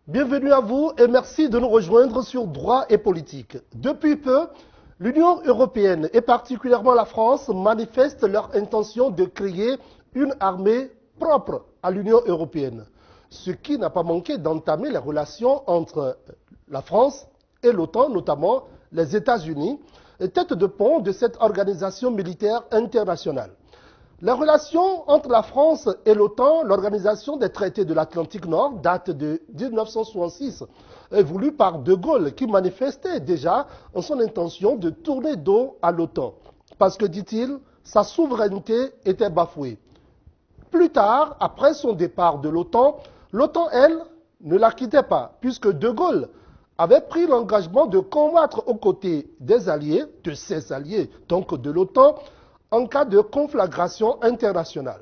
Bienvenue à vous et merci de nous rejoindre sur Droit et Politique. Depuis peu, l'Union européenne et particulièrement la France manifestent leur intention de créer une armée propre à l'Union européenne, ce qui n'a pas manqué d'entamer les relations entre la France et l'OTAN, notamment les États-Unis, tête de pont de cette organisation militaire internationale. Les relations entre la France et l'OTAN, l'organisation des traités de l'Atlantique Nord, date de 1966, voulue par De Gaulle, qui manifestait déjà son intention de tourner dos à l'OTAN, parce que, dit-il, sa souveraineté était bafouée. Plus tard, après son départ de l'OTAN, elle, ne la quittait pas, puisque De Gaulle avait pris l'engagement de combattre aux côtés des alliés, de ses alliés, donc de l'OTAN, en cas de conflagration internationale.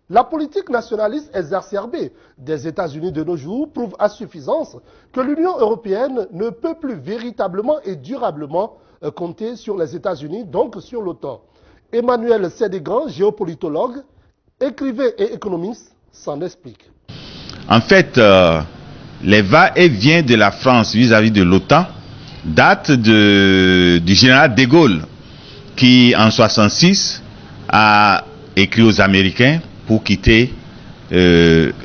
La politique nationaliste exacerbée des États-Unis de nos jours prouve à suffisance que l'Union européenne ne peut plus véritablement et durablement compter sur les États-Unis, donc sur l'OTAN. Emmanuel Sénégan, géopolitologue, écrivain et économiste, s'en explique. En fait, les va-et-vient de la France vis-à-vis de l'OTAN datent du général de Gaulle, qui en 1966 a écrit aux Américains pour quitter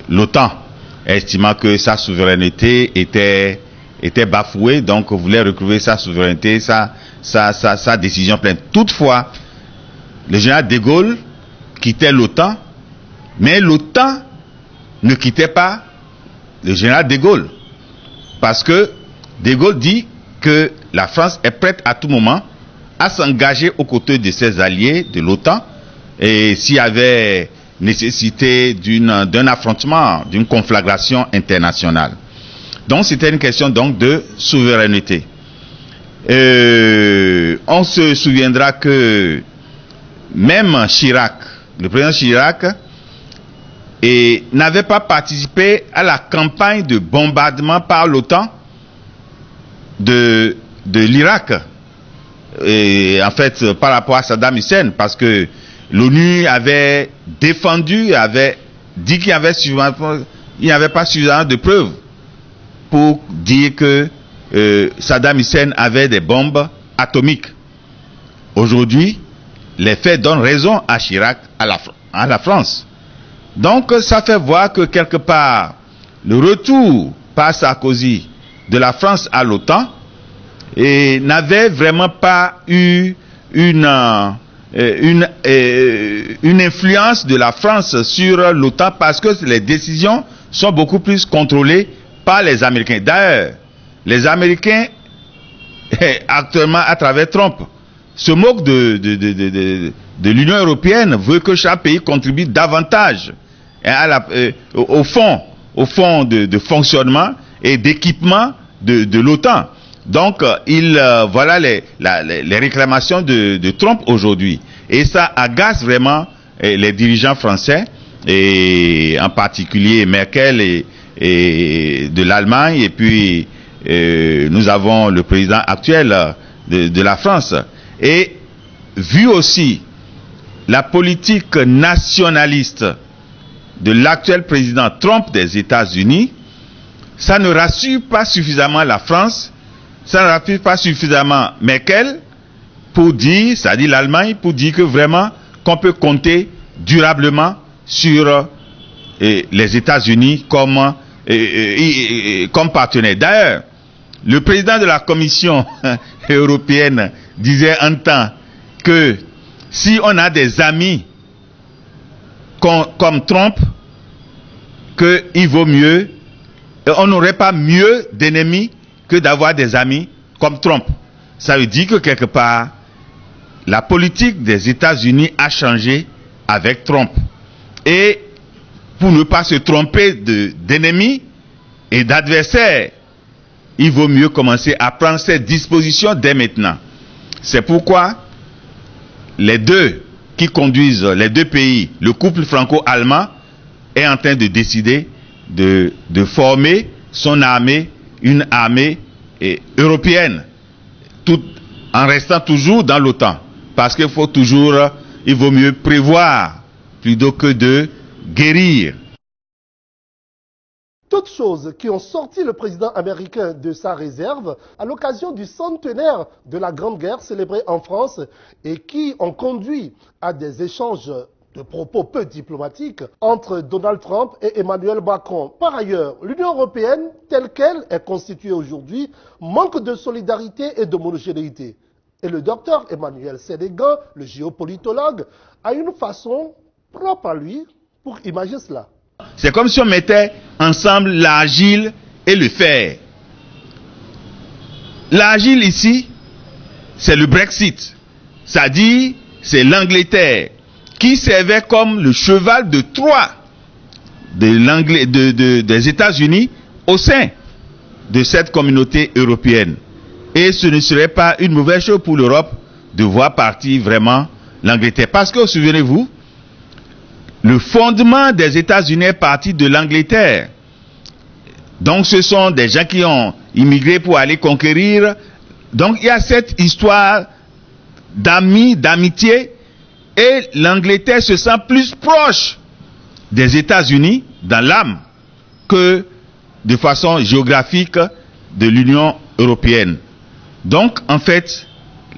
l'OTAN, estimant que sa souveraineté était bafouée, donc voulait recouvrer sa souveraineté, sa décision pleine. Toutefois, le général de Gaulle quittait l'OTAN, mais l'OTAN ne quittait pas le général de Gaulle, parce que de Gaulle dit que la France est prête à tout moment à s'engager aux côtés de ses alliés de l'OTAN, et s'il y avait nécessité d'un affrontement, d'une conflagration internationale. Donc c'était une question donc de souveraineté. On se souviendra que même Chirac, le président Chirac, n'avait pas participé à la campagne de bombardement par l'OTAN de l'Irak. Et en fait, par rapport à Saddam Hussein, parce que l'ONU avait défendu, avait dit qu'il n'y avait pas suffisamment de preuves pour dire que Saddam Hussein avait des bombes atomiques. Aujourd'hui, les faits donnent raison à Chirac, à la France. Donc, ça fait voir que quelque part, le retour par Sarkozy de la France à l'OTAN n'avait vraiment pas eu une influence de la France sur l'OTAN, parce que les décisions sont beaucoup plus contrôlées par les Américains. D'ailleurs, les Américains, actuellement à travers Trump, se moquent de l'Union européenne, veut que chaque pays contribue davantage au fond de fonctionnement et d'équipement de l'OTAN. Donc, voilà les réclamations de Trump aujourd'hui. Et ça agace vraiment les dirigeants français, et en particulier Merkel et de l'Allemagne, et puis nous avons le président actuel de la France. Et vu aussi la politique nationaliste de l'actuel président Trump des États-Unis, ça ne rassure pas suffisamment la France, ça ne rassure pas suffisamment Merkel pour dire, c'est-à-dire l'Allemagne, pour dire que vraiment qu'on peut compter durablement sur les États-Unis comme partenaire. D'ailleurs, le président de la Commission européenne disait un temps que si on a des amis comme Trump, qu'il vaut mieux, on n'aurait pas mieux d'ennemis que d'avoir des amis comme Trump. Ça veut dire que quelque part, la politique des États-Unis a changé avec Trump. Et pour ne pas se tromper d'ennemis et d'adversaires, il vaut mieux commencer à prendre ses dispositions dès maintenant. C'est pourquoi les deux qui conduisent les deux pays, le couple franco-allemand, est en train de décider de former son armée, une armée européenne, tout en restant toujours dans l'OTAN. Parce qu'il faut toujours, il vaut mieux prévoir plutôt que de guérir. Toutes choses qui ont sorti le président américain de sa réserve à l'occasion du centenaire de la Grande Guerre célébrée en France et qui ont conduit à des échanges de propos peu diplomatiques entre Donald Trump et Emmanuel Macron. Par ailleurs, l'Union européenne, telle qu'elle est constituée aujourd'hui, manque de solidarité et d'homogénéité. Et le docteur Emmanuel Sénégan, le géopolitologue, a une façon propre à lui pour imaginer cela. C'est comme si on mettait ensemble l'argile et le fer. L'argile ici, c'est le Brexit. C'est-à-dire, c'est l'Angleterre qui servait comme le cheval de Troie des États-Unis au sein de cette communauté européenne. Et ce ne serait pas une mauvaise chose pour l'Europe de voir partir vraiment l'Angleterre. Parce que, souvenez-vous, le fondement des États-Unis est parti de l'Angleterre. Donc ce sont des gens qui ont immigré pour aller conquérir. Donc il y a cette histoire d'amis, d'amitié. Et l'Angleterre se sent plus proche des États-Unis dans l'âme que de façon géographique de l'Union européenne. Donc en fait,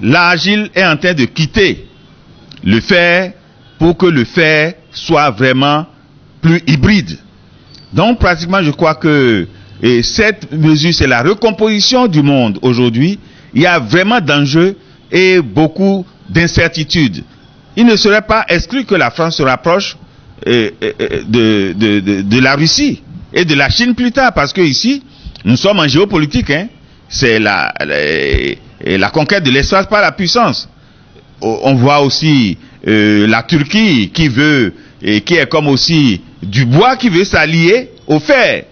l'argile est en train de quitter le fer pour que le fer soit vraiment plus hybride. Donc pratiquement je crois que cette mesure c'est la recomposition du monde aujourd'hui. Il y a vraiment d'enjeux et beaucoup d'incertitudes. Il ne serait pas exclu que la France se rapproche de la Russie et de la Chine plus tard, parce que ici nous sommes en géopolitique, hein. C'est la conquête de l'espace par la puissance. On voit aussi la Turquie qui veut, et qui est comme aussi du bois qui veut s'allier au fer.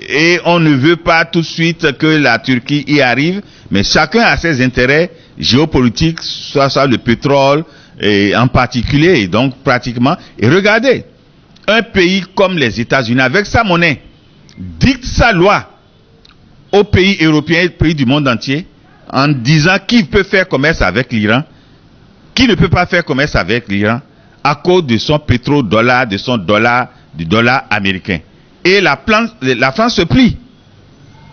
Et on ne veut pas tout de suite que la Turquie y arrive, mais chacun a ses intérêts géopolitiques, soit le pétrole et en particulier, et donc pratiquement. Et regardez, un pays comme les États-Unis, avec sa monnaie, dicte sa loi aux pays européens et aux pays du monde entier, en disant qui peut faire commerce avec l'Iran, qui ne peut pas faire commerce avec l'Iran, à cause de son pétrodollar, du dollar américain. Et la France se plie.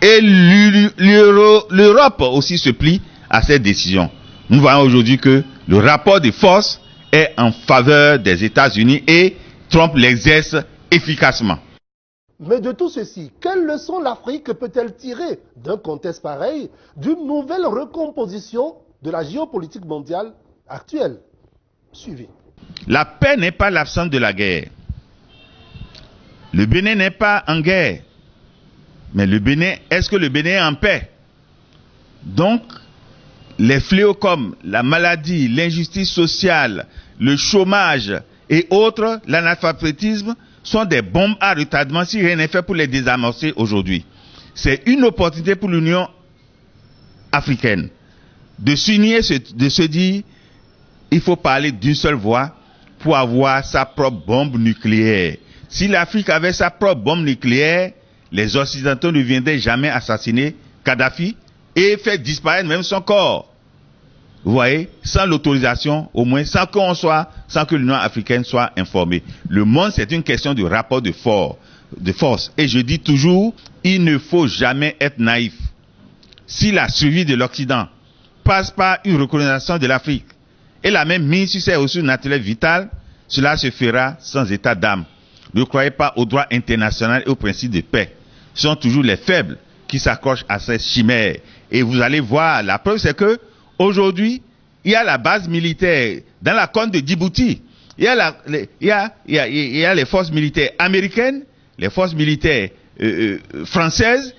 Et l'Europe aussi se plie à cette décision. Nous voyons aujourd'hui que le rapport de force est en faveur des États-Unis et Trump l'exerce efficacement. Mais de tout ceci, quelle leçon l'Afrique peut-elle tirer d'un contexte pareil, d'une nouvelle recomposition de la géopolitique mondiale actuelle? Suivez. La paix n'est pas l'absence de la guerre. Le Bénin n'est pas en guerre. Mais le Bénin, est-ce que le Bénin est en paix? Donc, les fléaux comme la maladie, l'injustice sociale, le chômage et autres, l'analphabétisme, sont des bombes à retardement si rien n'est fait pour les désamorcer aujourd'hui. C'est une opportunité pour l'Union africaine de s'unir, de se dire, il faut parler d'une seule voix pour avoir sa propre bombe nucléaire. Si l'Afrique avait sa propre bombe nucléaire, les Occidentaux ne viendraient jamais assassiner Kadhafi et faire disparaître même son corps. Vous voyez, sans l'autorisation, au moins, sans que l'Union africaine soit informée. Le monde, c'est une question de rapport de force. Et je dis toujours, il ne faut jamais être naïf. Si la survie de l'Occident passe par une reconnaissance de l'Afrique et la même mise sur ses ressources naturelles vitales, cela se fera sans état d'âme. Ne croyez pas au droit international et au principe de paix. Ce sont toujours les faibles qui s'accrochent à ces chimères. Et vous allez voir, la preuve c'est que aujourd'hui, il y a la base militaire dans la côte de Djibouti. Il y a les forces militaires américaines, les forces militaires françaises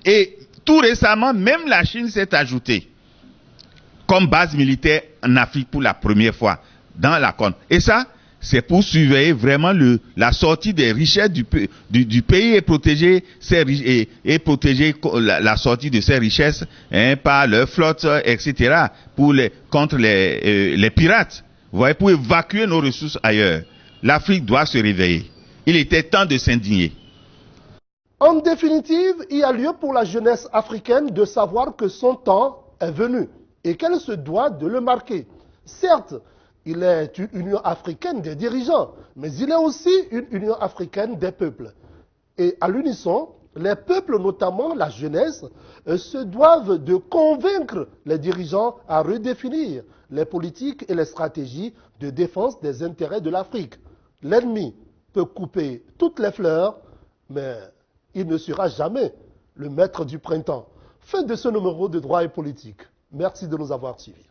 et tout récemment, même la Chine s'est ajoutée comme base militaire en Afrique pour la première fois dans la côte. Et ça, c'est pour surveiller vraiment la sortie des richesses du pays et protéger la sortie de ces richesses par leur flotte, etc. contre les pirates. Vous voyez, pour évacuer nos ressources ailleurs. L'Afrique doit se réveiller. Il était temps de s'indigner. En définitive, il y a lieu pour la jeunesse africaine de savoir que son temps est venu et qu'elle se doit de le marquer. Certes, il est une Union africaine des dirigeants, mais il est aussi une Union africaine des peuples. Et à l'unisson, les peuples, notamment la jeunesse, se doivent de convaincre les dirigeants à redéfinir les politiques et les stratégies de défense des intérêts de l'Afrique. L'ennemi peut couper toutes les fleurs, mais il ne sera jamais le maître du printemps. Fin de ce numéro de Droit et Politique. Merci de nous avoir suivis.